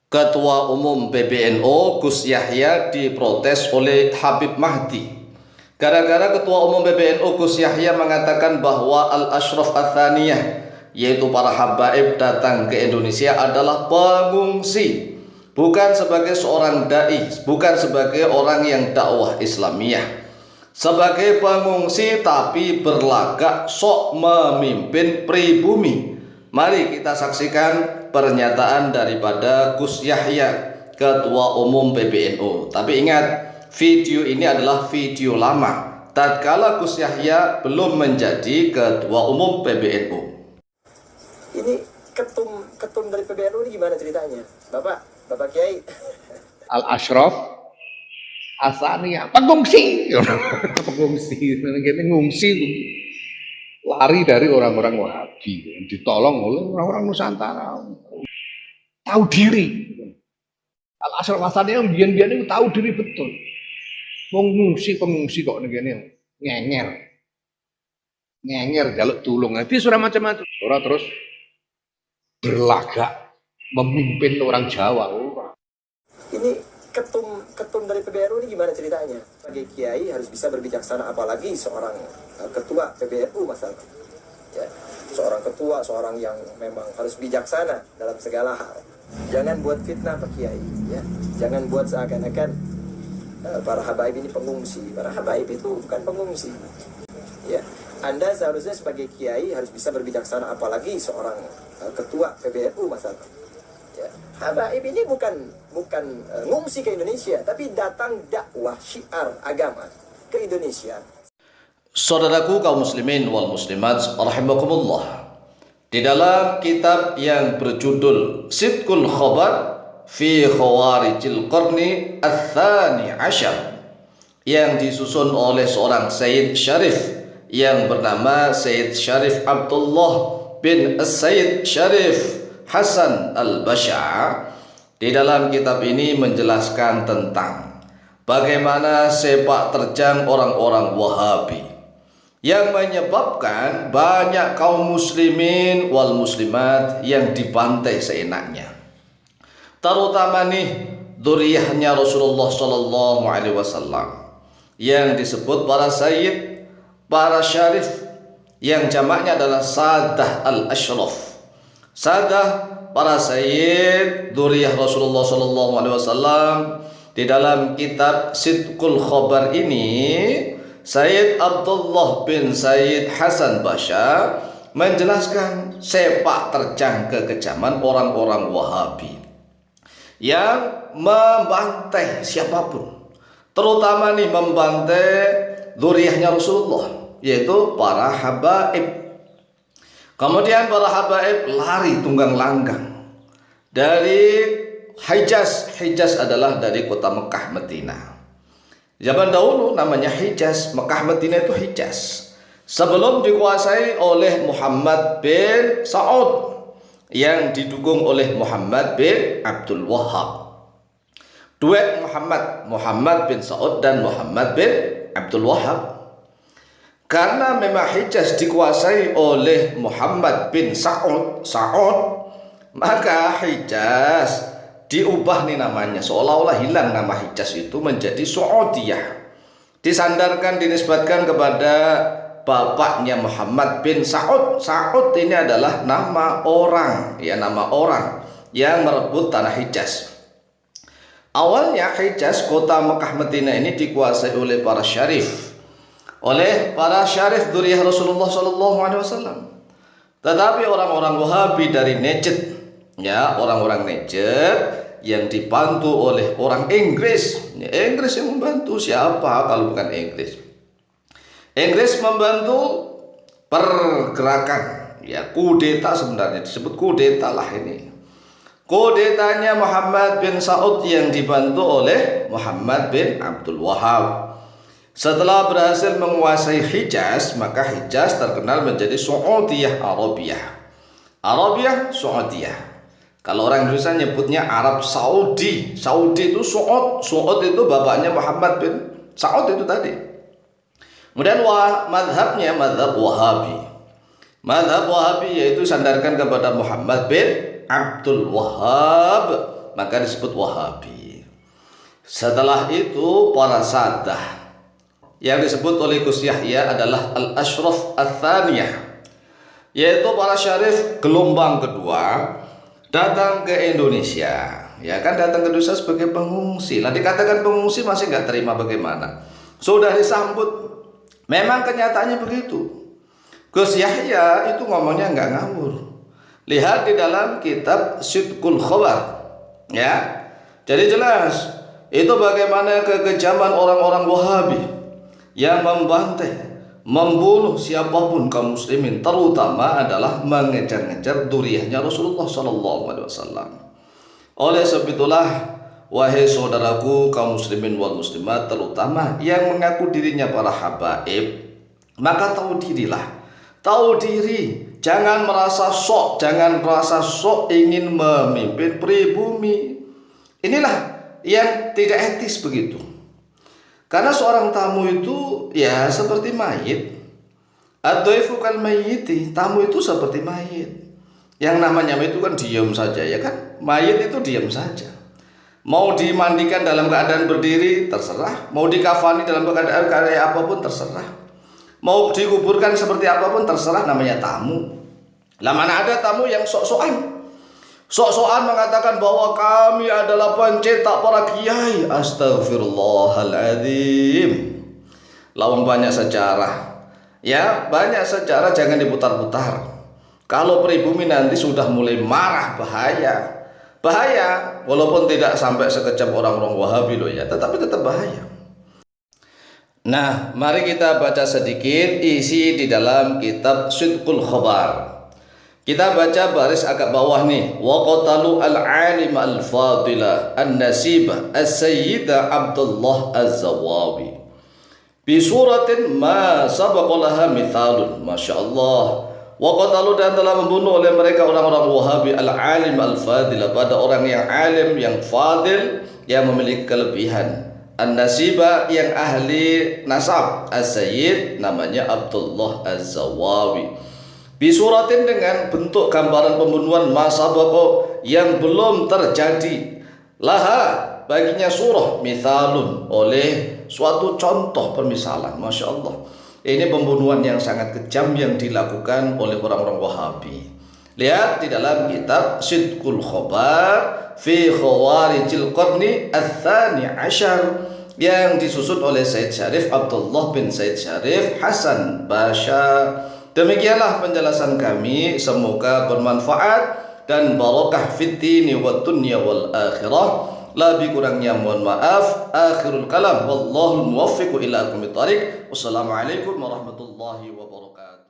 Ketua Umum PBNU Gus Yahya diprotes oleh Habib Mahdi. Gara-gara Ketua Umum PBNU Gus Yahya mengatakan bahwa Al-Ashraf Ats-Tsaniyah, yaitu para habaib datang ke Indonesia adalah pengungsi, bukan sebagai seorang dai, bukan sebagai orang yang dakwah Islamiyah. Sebagai pengungsi tapi berlagak sok memimpin pribumi. Mari kita saksikan pernyataan daripada Gus Yahya, Ketua Umum PBNU. Tapi ingat, video ini adalah video lama tatkala Gus Yahya belum menjadi Ketua Umum PBNU. Ini ketum dari PBNU ini gimana ceritanya? Bapak Kiai Al-Ashraf Ats-Tsaniyah pengungsi ngungsi lari dari orang-orang Wahabi, ditolong oleh orang-orang Nusantara, tahu diri. Al-Ashraf Ats-Tsaniyah biyen-biyen itu tahu diri betul, pengungsi kok ngene ngenger jaluk tulung, tapi surah macam-macam, surah terus berlagak memimpin orang Jawa. ini ketum dari PBNU ini gimana ceritanya? Sebagai kiai harus bisa berbijaksana, apalagi seorang ketua PBNU masalah. Ya, seorang ketua, seorang yang memang harus bijaksana dalam segala hal. Jangan buat fitnah Pak Kiai, ya. Jangan buat seakan-akan para habaib ini pengungsi. Para habaib itu bukan pengungsi. Ya, Anda seharusnya sebagai kiai harus bisa berbijaksana, apalagi seorang ketua PBNU masalah. Ya, habaib ini bukan ngungsi ke Indonesia, tapi datang dakwah syiar agama ke Indonesia. Saudaraku kaum muslimin wal muslimat rahimakumullah, di dalam kitab yang berjudul Sidqul Khabar fi Khawarijil Qarni Ats-Tsani Asyar yang disusun oleh seorang Sayyid Syarif yang bernama Sayyid Syarif Abdullah bin Sayyid Syarif Hasan Al-Basya, di dalam kitab ini menjelaskan tentang bagaimana sepak terjang orang-orang Wahabi yang menyebabkan banyak kaum muslimin wal muslimat yang dibantai seenaknya, terutama nih dzurriyyahnya Rasulullah Shallallahu Alaihi Wasallam yang disebut para sayyid, para syarif, yang jamaknya adalah Sadah Al-Ashraf. Sadah para sayyid dzurriyyah Rasulullah Shallallahu Alaihi Wasallam. Di dalam kitab Sidqul Khabar ini, Sayyid Abdullah bin Sayyid Hasan Basya menjelaskan sepak terjang kekejaman orang-orang Wahabi yang membantai siapapun, terutama nih membantai dzurriyyahnya Rasulullah, yaitu para habaib. Kemudian para habaib lari tunggang langgang dari Hijaz. Hijaz adalah dari kota Mekah Madinah. Zaman dahulu namanya Hijaz, Mekah Madinah itu Hijaz. Sebelum dikuasai oleh Muhammad bin Saud yang didukung oleh Muhammad bin Abdul Wahhab. Duet Muhammad bin Saud dan Muhammad bin Abdul Wahhab. Karena memang Hijaz dikuasai oleh Muhammad bin Saud, maka Hijaz diubah nih namanya, seolah-olah hilang nama Hijaz itu menjadi Saudiyah. Disandarkan, dinisbatkan kepada bapaknya Muhammad bin Saud. Saud ini adalah nama orang, ya, nama orang yang merebut tanah Hijaz. Awalnya Hijaz, kota Mekah Madinah ini dikuasai oleh para syarif, oleh para syarif dzurriyyah Rasulullah Shallallahu Alaihi Wasallam. Tetapi orang-orang Wahabi dari Najd, ya, orang-orang Najd yang dibantu oleh orang Inggris. Inggris yang membantu, siapa kalau bukan Inggris? Inggris membantu pergerakan, ya, kudeta, sebenarnya disebut kudeta lah ini. Kudetanya Muhammad bin Saud yang dibantu oleh Muhammad bin Abdul Wahhab. Setelah berhasil menguasai Hijaz, maka Hijaz terkenal menjadi Saudiyah Arabiyah. Arabiyah Saudiyah. Kalau orang Indonesia nyebutnya Arab Saudi. Saudi itu Saud. Saud itu bapaknya Muhammad bin Saud itu tadi. Kemudian madhabnya madhab Wahabi. Madhab Wahabi yaitu sandarkan kepada Muhammad bin Abdul Wahhab. maka disebut Wahabi. Setelah itu para sadah yang disebut oleh Gus Yahya adalah Al-Ashraf Ats-Tsaniyah, yaitu para syarif gelombang kedua datang ke Indonesia. Ya kan, datang ke Indonesia sebagai pengungsi. Lah dikatakan pengungsi masih nggak terima bagaimana? Sudah disambut. Memang kenyataannya begitu. Gus Yahya itu ngomongnya nggak ngawur. Lihat di dalam kitab Sidqul Khabar. Ya. Jadi jelas itu bagaimana kekejaman orang-orang Wahabi yang membantai, membunuh siapapun kaum muslimin, terutama adalah mengejar-ngejar duriyahnya Rasulullah SAW. Oleh sebab itulah, wahai saudaraku kaum muslimin wal muslimat, terutama yang mengaku dirinya para habaib, maka tahu dirilah, tahu diri, jangan merasa sok ingin memimpin pribumi. Inilah yang tidak etis begitu. Karena seorang tamu itu ya seperti mayit. Ad-dhaifu kal mayyiti, tamu itu seperti mayit. Yang namanya mayit itu kan diam saja, ya kan? Mayit itu diam saja. Mau dimandikan dalam keadaan berdiri terserah, mau dikafani dalam keadaan kayak apapun terserah, mau dikuburkan seperti apapun terserah, namanya tamu. Lah mana ada tamu yang sok-sokan mengatakan bahwa kami adalah pencetak para kiai. Astagfirullahaladzim. Lawang banyak sejarah. Ya, banyak sejarah, jangan diputar-putar. Kalau pribumi nanti sudah mulai marah, bahaya. Walaupun tidak sampai sekejam orang-orang Wahabi loh ya, tetapi tetap bahaya. Nah, mari kita baca sedikit isi di dalam kitab Sidqul Khabar. Kita baca baris agak bawah nih. Wa qatalu al-alim al-fadila an-nasibah as-sayyida Abdullah Az-Zawawi bi suratin ma sabaqalaha mithalun. Masya Allah. Wa qatalu, dan telah membunuh oleh mereka orang-orang Wahabi al-alim al-fadila, pada orang yang alim, yang fadil, yang memiliki kelebihan. An-nasibah, yang ahli nasab. As-sayyid, namanya Abdullah Az-Zawawi. Bisuratin, dengan bentuk gambaran pembunuhan masabako, yang belum terjadi. Laha, baginya surah, mithalun, oleh suatu contoh permisalan. Masya Allah. Ini pembunuhan yang sangat kejam yang dilakukan oleh orang-orang Wahabi. Lihat di dalam kitab Sidqul Khabar fi Khawarijil Qarni Ats-Tsani Asyar, yang disusun oleh Said Syarif Abdullah bin Said Syarif Hasan Basha. Demikianlah penjelasan kami, semoga bermanfaat dan barokah fid dini wad dunya wal akhirah. Lebih kurangnya mohon maaf. Akhirul kalam, wallahul muwaffiq ila aqwamit thariq. Wassalamualaikum warahmatullahi wabarakatuh.